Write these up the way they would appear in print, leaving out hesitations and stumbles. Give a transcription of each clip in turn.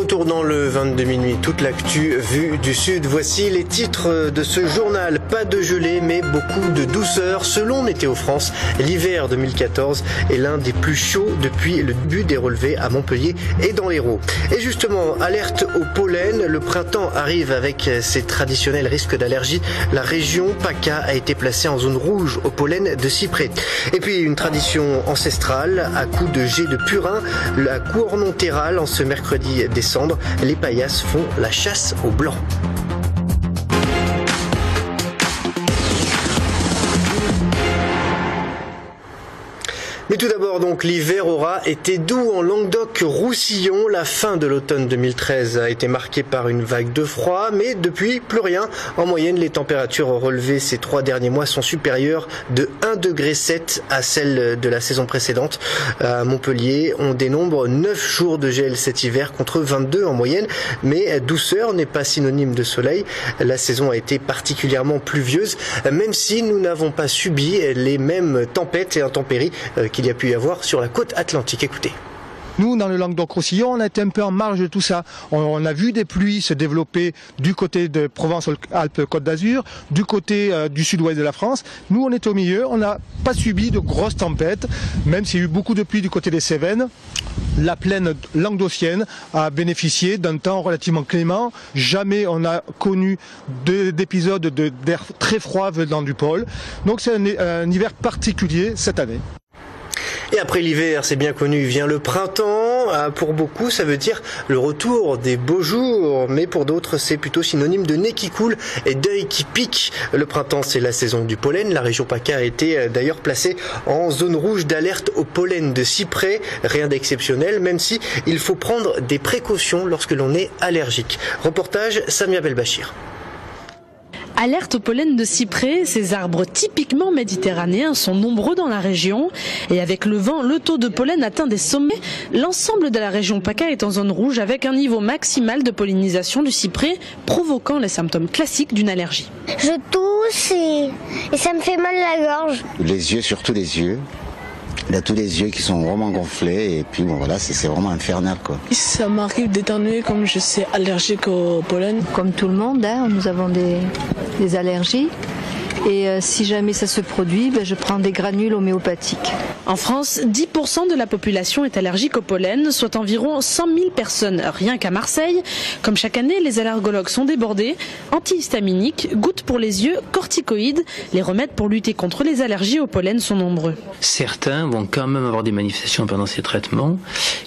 retour dans le 22 minuit, toute l'actu vue du Sud. Voici les titres de ce journal. Pas de gelée, mais beaucoup de douceur. Selon Météo France, l'hiver 2014 est l'un des plus chauds depuis le début des relevés à Montpellier et dans l'Hérault. Et justement, alerte au pollen. Le printemps arrive avec ses traditionnels risques d'allergie. La région PACA a été placée en zone rouge au pollen de cyprès. Et puis une tradition ancestrale à coups de jet de purin, la cournonterale en ce mercredi décembre, les paillasses font la chasse au blanc. Mais tout d'abord, donc, l'hiver aura été doux en Languedoc-Roussillon. La fin de l'automne 2013 a été marquée par une vague de froid, mais depuis, plus rien. En moyenne, les températures relevées ces 3 derniers mois sont supérieures de 1,7 degré à celles de la saison précédente. À Montpellier, on dénombre 9 jours de gel cet hiver contre 22 en moyenne. Mais douceur n'est pas synonyme de soleil. La saison a été particulièrement pluvieuse, même si nous n'avons pas subi les mêmes tempêtes et intempéries qu'il y a pu y avoir sur la côte atlantique. Écoutez. Nous, dans le Languedoc-Roussillon, on a été un peu en marge de tout ça. On a vu des pluies se développer du côté de Provence-Alpes-Côte d'Azur, du côté du sud-ouest de la France. Nous, on est au milieu, on n'a pas subi de grosses tempêtes, même s'il y a eu beaucoup de pluie du côté des Cévennes. La plaine languedocienne a bénéficié d'un temps relativement clément. Jamais on n'a connu d'épisodes d'air très froid venant du pôle. Donc c'est un hiver particulier cette année. Et après l'hiver, c'est bien connu, vient le printemps. Pour beaucoup, ça veut dire le retour des beaux jours. Mais pour d'autres, c'est plutôt synonyme de nez qui coule et d'œil qui pique. Le printemps, c'est la saison du pollen. La région PACA a été d'ailleurs placée en zone rouge d'alerte au pollen de cyprès. Rien d'exceptionnel, même si il faut prendre des précautions lorsque l'on est allergique. Reportage Samia Belbachir. Alerte au pollen de cyprès, ces arbres typiquement méditerranéens sont nombreux dans la région et avec le vent, le taux de pollen atteint des sommets. L'ensemble de la région PACA est en zone rouge avec un niveau maximal de pollinisation du cyprès provoquant les symptômes classiques d'une allergie. Je tousse et ça me fait mal à la gorge. Les yeux, surtout les yeux. Il a tous les yeux qui sont vraiment gonflés et puis bon voilà, c'est vraiment infernal quoi. Ça m'arrive d'éternuer comme je suis allergique au pollen. Comme tout le monde, hein, nous avons des allergies. Et si jamais ça se produit, je prends des granules homéopathiques. En France, 10% de la population est allergique au pollen, soit environ 100 000 personnes, rien qu'à Marseille. Comme chaque année, les allergologues sont débordés. Antihistaminiques, gouttes pour les yeux, corticoïdes. Les remèdes pour lutter contre les allergies au pollen sont nombreux. Certains vont quand même avoir des manifestations pendant ces traitements.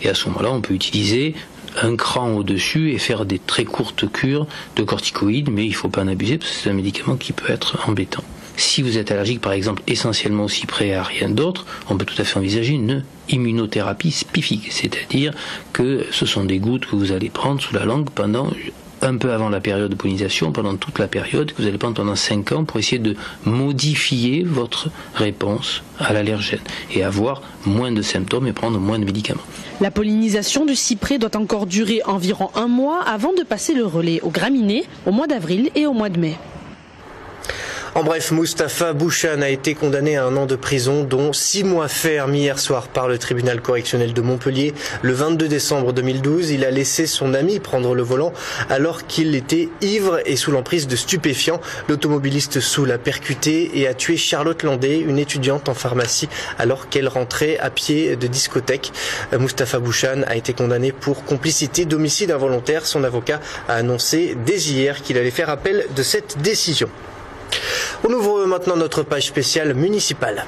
Et à ce moment-là, on peut utiliser un cran au-dessus et faire des très courtes cures de corticoïdes, mais il ne faut pas en abuser parce que c'est un médicament qui peut être embêtant. Si vous êtes allergique par exemple essentiellement au cyprès et à rien d'autre, on peut tout à fait envisager une immunothérapie spécifique, c'est-à-dire que ce sont des gouttes que vous allez prendre sous la langue pendant un peu avant la période de pollinisation, pendant toute la période, que vous allez prendre pendant 5 ans pour essayer de modifier votre réponse à l'allergène et avoir moins de symptômes et prendre moins de médicaments. La pollinisation du cyprès doit encore durer environ 1 mois avant de passer le relais aux graminées au mois d'avril et au mois de mai. En bref, Mustapha Bouchan a été condamné à 1 an de prison, dont 6 mois fermes hier soir par le tribunal correctionnel de Montpellier. Le 22 décembre 2012, il a laissé son ami prendre le volant alors qu'il était ivre et sous l'emprise de stupéfiants. L'automobiliste saoul a percuté et a tué Charlotte Landais, une étudiante en pharmacie, alors qu'elle rentrait à pied de discothèque. Mustapha Bouchan a été condamné pour complicité d'homicide involontaire. Son avocat a annoncé dès hier qu'il allait faire appel de cette décision. On ouvre maintenant notre page spéciale municipale.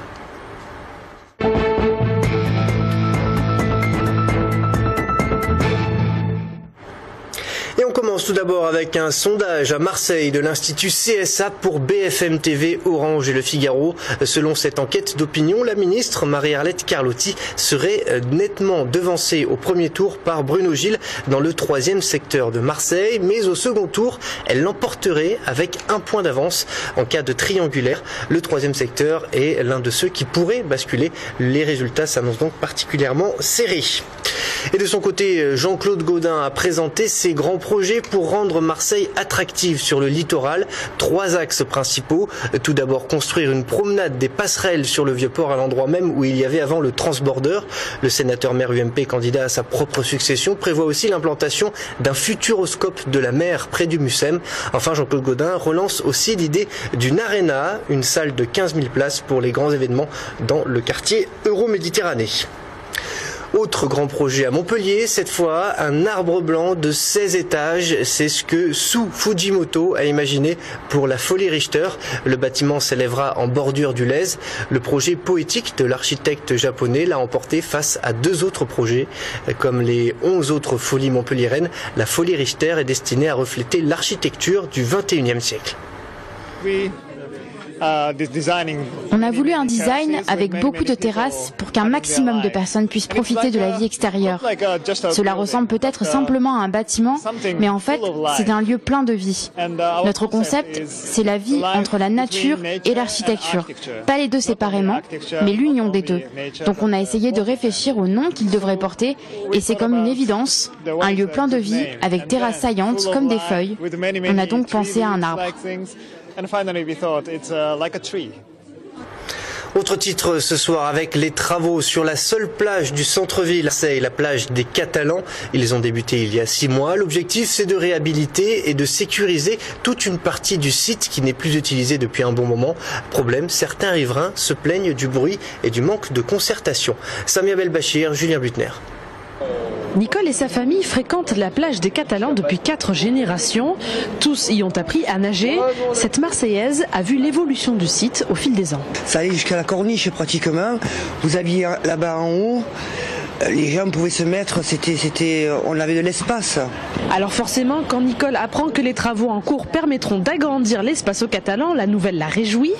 Et on commence tout d'abord avec un sondage à Marseille de l'Institut CSA pour BFM TV, Orange et Le Figaro. Selon cette enquête d'opinion, la ministre Marie-Arlette Carlotti serait nettement devancée au premier tour par Bruno Gilles dans le 3e secteur de Marseille. Mais au second tour, elle l'emporterait avec 1 point d'avance en cas de triangulaire. Le 3e secteur est l'un de ceux qui pourraient basculer. Les résultats s'annoncent donc particulièrement serrés. Et de son côté, Jean-Claude Gaudin a présenté ses grands projets pour rendre Marseille attractive sur le littoral. 3 axes principaux. Tout d'abord, construire une promenade des passerelles sur le Vieux-Port à l'endroit même où il y avait avant le transborder. Le sénateur maire UMP, candidat à sa propre succession, prévoit aussi l'implantation d'un futuroscope de la mer près du Mucem. Enfin, Jean-Claude Gaudin relance aussi l'idée d'une arena, une salle de 15 000 places pour les grands événements dans le quartier Euro-Méditerranée. Autre grand projet à Montpellier, cette fois un arbre blanc de 16 étages. C'est ce que Su Fujimoto a imaginé pour la Folie Richter. Le bâtiment s'élèvera en bordure du Lez. Le projet poétique de l'architecte japonais l'a emporté face à 2 autres projets. Comme les 11 autres folies montpelliéraines, la Folie Richter est destinée à refléter l'architecture du XXIe siècle. On a voulu un design avec beaucoup de terrasses pour qu'un maximum de personnes puissent profiter de la vie extérieure. Cela ressemble peut-être simplement à un bâtiment, mais en fait, c'est un lieu plein de vie. Notre concept, c'est la vie entre la nature et l'architecture. Pas les deux séparément, mais l'union des deux. Donc on a essayé de réfléchir au nom qu'il devrait porter, et c'est comme une évidence, un lieu plein de vie avec terrasses saillantes comme des feuilles. On a donc pensé à un arbre. Autre titre ce soir avec les travaux sur la seule plage du centre-ville, c'est la plage des Catalans. Ils ont débuté il y a 6 mois. L'objectif, c'est de réhabiliter et de sécuriser toute une partie du site qui n'est plus utilisée depuis un bon moment. Problème, certains riverains se plaignent du bruit et du manque de concertation. Samia Belbachir, Julien Butner. Nicole et sa famille fréquentent la plage des Catalans depuis 4 générations. Tous y ont appris à nager. Cette Marseillaise a vu l'évolution du site au fil des ans. Ça allait jusqu'à la corniche pratiquement. Vous aviez là-bas en haut, les gens pouvaient se mettre, on avait de l'espace. Alors forcément, quand Nicole apprend que les travaux en cours permettront d'agrandir l'espace aux Catalans, la nouvelle la réjouit,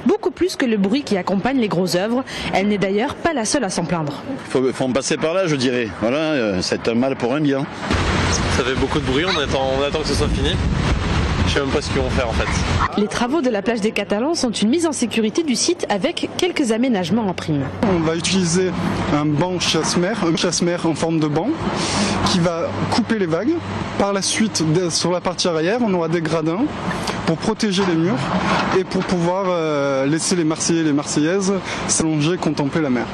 beaucoup plus que le bruit qui accompagne les grosses œuvres. Elle n'est d'ailleurs pas la seule à s'en plaindre. Il faut en passer par là, je dirais. Voilà, c'est un mal pour un bien. Ça fait beaucoup de bruit, on attend que ce soit fini. Je sais même pas ce qu'ils vont faire en fait. Les travaux de la plage des Catalans sont une mise en sécurité du site avec quelques aménagements en prime. On va utiliser un banc chasse-mer, en forme de banc qui va couper les vagues. Par la suite, sur la partie arrière, on aura des gradins pour protéger les murs et pour pouvoir laisser les Marseillais et les Marseillaises s'allonger, contempler la mer.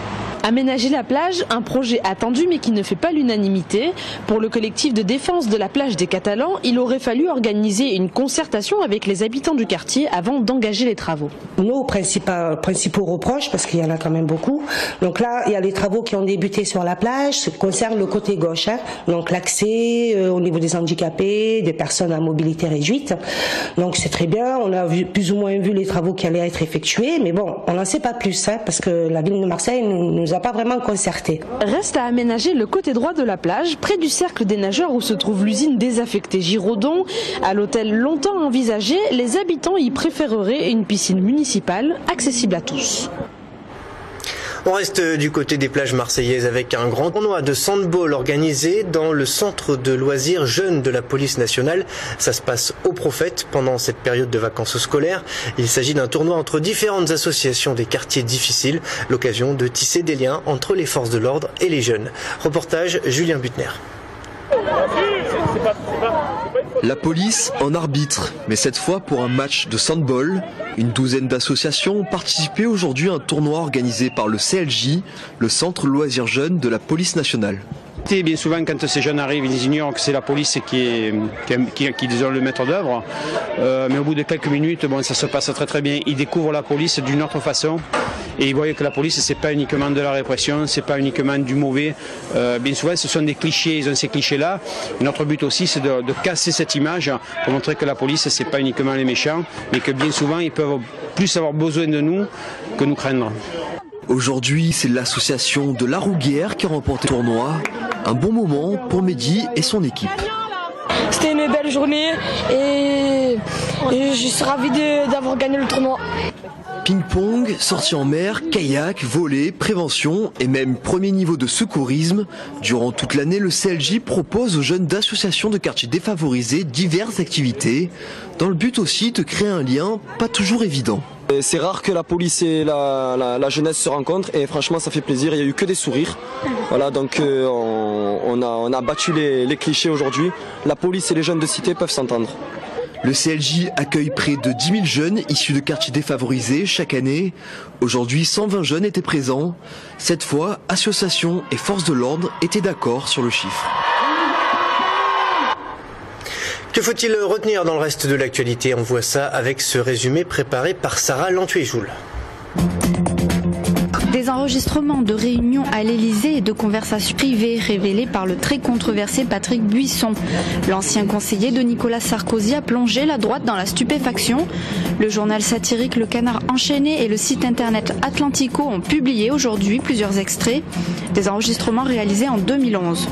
Aménager la plage, un projet attendu mais qui ne fait pas l'unanimité. Pour le collectif de défense de la plage des Catalans, il aurait fallu organiser une concertation avec les habitants du quartier avant d'engager les travaux. Nos principaux reproches, parce qu'il y en a quand même beaucoup, donc là il y a les travaux qui ont débuté sur la plage, ce qui concerne le côté gauche, donc l'accès au niveau des handicapés, des personnes à mobilité réduite. Donc c'est très bien, on a plus ou moins vu les travaux qui allaient être effectués, mais bon, on n'en sait pas plus, parce que la ville de Marseille nous a pas vraiment concerté. Reste à aménager le côté droit de la plage, près du cercle des nageurs où se trouve l'usine désaffectée Giraudon. À l'hôtel longtemps envisagé, les habitants y préféreraient une piscine municipale accessible à tous. On reste du côté des plages marseillaises avec un grand tournoi de sandball organisé dans le centre de loisirs jeunes de la police nationale. Ça se passe au Prophète pendant cette période de vacances scolaires. Il s'agit d'un tournoi entre différentes associations des quartiers difficiles, l'occasion de tisser des liens entre les forces de l'ordre et les jeunes. Reportage Julien Butner. La police en arbitre, mais cette fois pour un match de sandball. Une douzaine d'associations ont participé aujourd'hui à un tournoi organisé par le CLJ, le Centre Loisirs Jeunes de la Police Nationale. Bien souvent, quand ces jeunes arrivent, ils ignorent que c'est la police qui est le maître d'œuvre. Mais au bout de quelques minutes, ça se passe très très bien. Ils découvrent la police d'une autre façon. Et ils voient que la police, c'est pas uniquement de la répression, c'est pas uniquement du mauvais. Bien souvent, ce sont des clichés, ils ont ces clichés-là. Et notre but aussi, c'est de casser cette image pour montrer que la police, c'est pas uniquement les méchants, mais que bien souvent, ils peuvent plus avoir besoin de nous que nous craindre. Aujourd'hui, c'est l'association de La Rouguière qui a remporté le tournoi. Un bon moment pour Mehdi et son équipe. C'était une belle journée et je suis ravi d'avoir gagné le tournoi. Ping-pong, sortie en mer, kayak, volley, prévention et même premier niveau de secourisme. Durant toute l'année, le CLJ propose aux jeunes d'associations de quartiers défavorisés diverses activités, dans le but aussi de créer un lien pas toujours évident. C'est rare que la police et la jeunesse se rencontrent et franchement ça fait plaisir, il n'y a eu que des sourires. Voilà, donc on a battu les clichés aujourd'hui. La police et les jeunes de cité peuvent s'entendre. Le CLJ accueille près de 10 000 jeunes issus de quartiers défavorisés chaque année. Aujourd'hui, 120 jeunes étaient présents. Cette fois, associations et forces de l'ordre étaient d'accord sur le chiffre. Que faut-il retenir dans le reste de l'actualité? On voit ça avec ce résumé préparé par Sarah Lantuéjoul. Des enregistrements de réunions à l'Elysée et de conversations privées révélés par le très controversé Patrick Buisson. L'ancien conseiller de Nicolas Sarkozy a plongé la droite dans la stupéfaction. Le journal satirique Le Canard enchaîné et le site internet Atlantico ont publié aujourd'hui plusieurs extraits des enregistrements réalisés en 2011.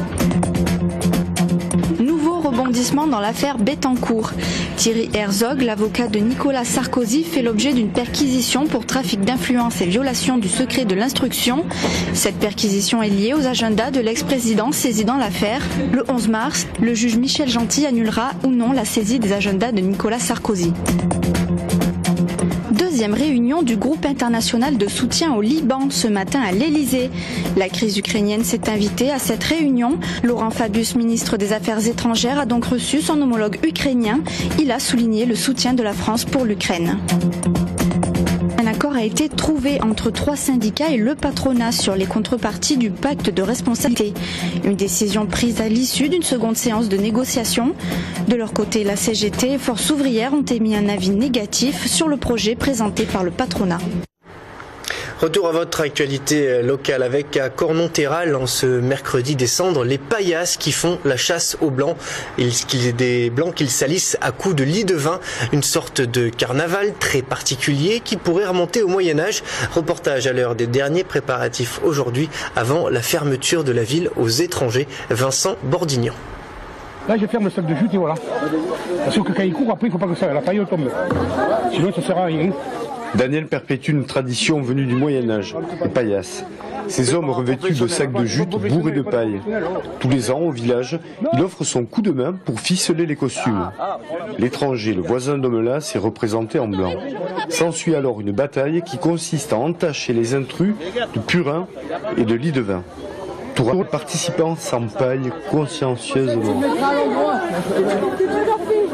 Rebondissement dans l'affaire Bettencourt. Thierry Herzog, l'avocat de Nicolas Sarkozy, fait l'objet d'une perquisition pour trafic d'influence et violation du secret de l'instruction. Cette perquisition est liée aux agendas de l'ex-président saisi dans l'affaire. Le 11 mars, le juge Michel Gentil annulera ou non la saisie des agendas de Nicolas Sarkozy. Deuxième réunion du groupe international de soutien au Liban ce matin à l'Elysée. La crise ukrainienne s'est invitée à cette réunion. Laurent Fabius, ministre des Affaires étrangères, a donc reçu son homologue ukrainien. Il a souligné le soutien de la France pour l'Ukraine. Un accord a été trouvé entre 3 syndicats et le patronat sur les contreparties du pacte de responsabilité. Une décision prise à l'issue d'une seconde séance de négociation. De leur côté, la CGT et Force ouvrière ont émis un avis négatif sur le projet présenté par le patronat. Retour à votre actualité locale avec à Cornon-Terral en ce mercredi des cendres, les paillasses qui font la chasse aux blancs. Des blancs qu'ils salissent à coups de lit de vin, une sorte de carnaval très particulier qui pourrait remonter au Moyen-Âge. Reportage à l'heure des derniers préparatifs aujourd'hui avant la fermeture de la ville aux étrangers. Vincent Bordignan. Là, je ferme le sac de jute et voilà. Parce que quand il court, après, il ne faut pas que la paille tombe. Sinon, ça ne sert à rien. Daniel perpétue une tradition venue du Moyen-Âge, les paillasses. Ces hommes revêtus de sacs de jute bourrés de paille. Tous les ans, au village, il offre son coup de main pour ficeler les costumes. L'étranger, le voisin d'Homelas, est représenté en blanc. S'ensuit alors une bataille qui consiste à entacher les intrus de purin et de lit de vin. Tous les participants s'empaillent consciencieusement.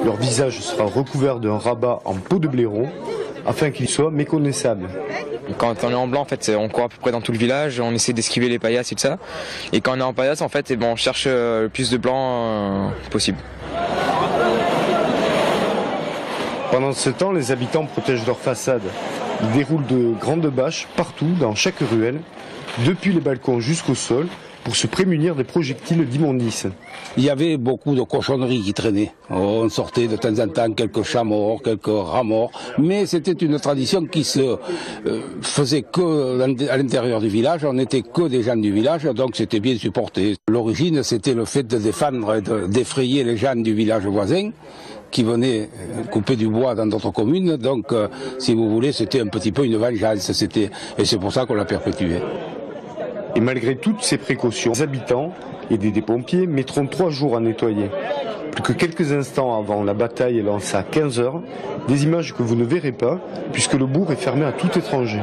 Leur visage sera recouvert d'un rabat en peau de blaireau, afin qu'il soit méconnaissable. Quand on est en blanc, en fait, on court à peu près dans tout le village, on essaie d'esquiver les paillasses et tout ça. Et quand on est en paillasse, en fait, on cherche le plus de blanc possible. Pendant ce temps, les habitants protègent leurs façades. Ils déroulent de grandes bâches partout, dans chaque ruelle, depuis les balcons jusqu'au sol, pour se prémunir des projectiles d'immondices. Il y avait beaucoup de cochonneries qui traînaient. On sortait de temps en temps quelques chats morts, quelques rats morts, mais c'était une tradition qui se faisait que à l'intérieur du village. On n'était que des gens du village, donc c'était bien supporté. L'origine, c'était le fait de défendre et d'effrayer les gens du village voisin qui venaient couper du bois dans d'autres communes. Donc, si vous voulez, c'était un petit peu une vengeance. Et c'est pour ça qu'on l'a perpétué. Et malgré toutes ces précautions, les habitants et des pompiers mettront 3 jours à nettoyer. Plus que quelques instants avant la bataille lancée à 15 h, des images que vous ne verrez pas, puisque le bourg est fermé à tout étranger.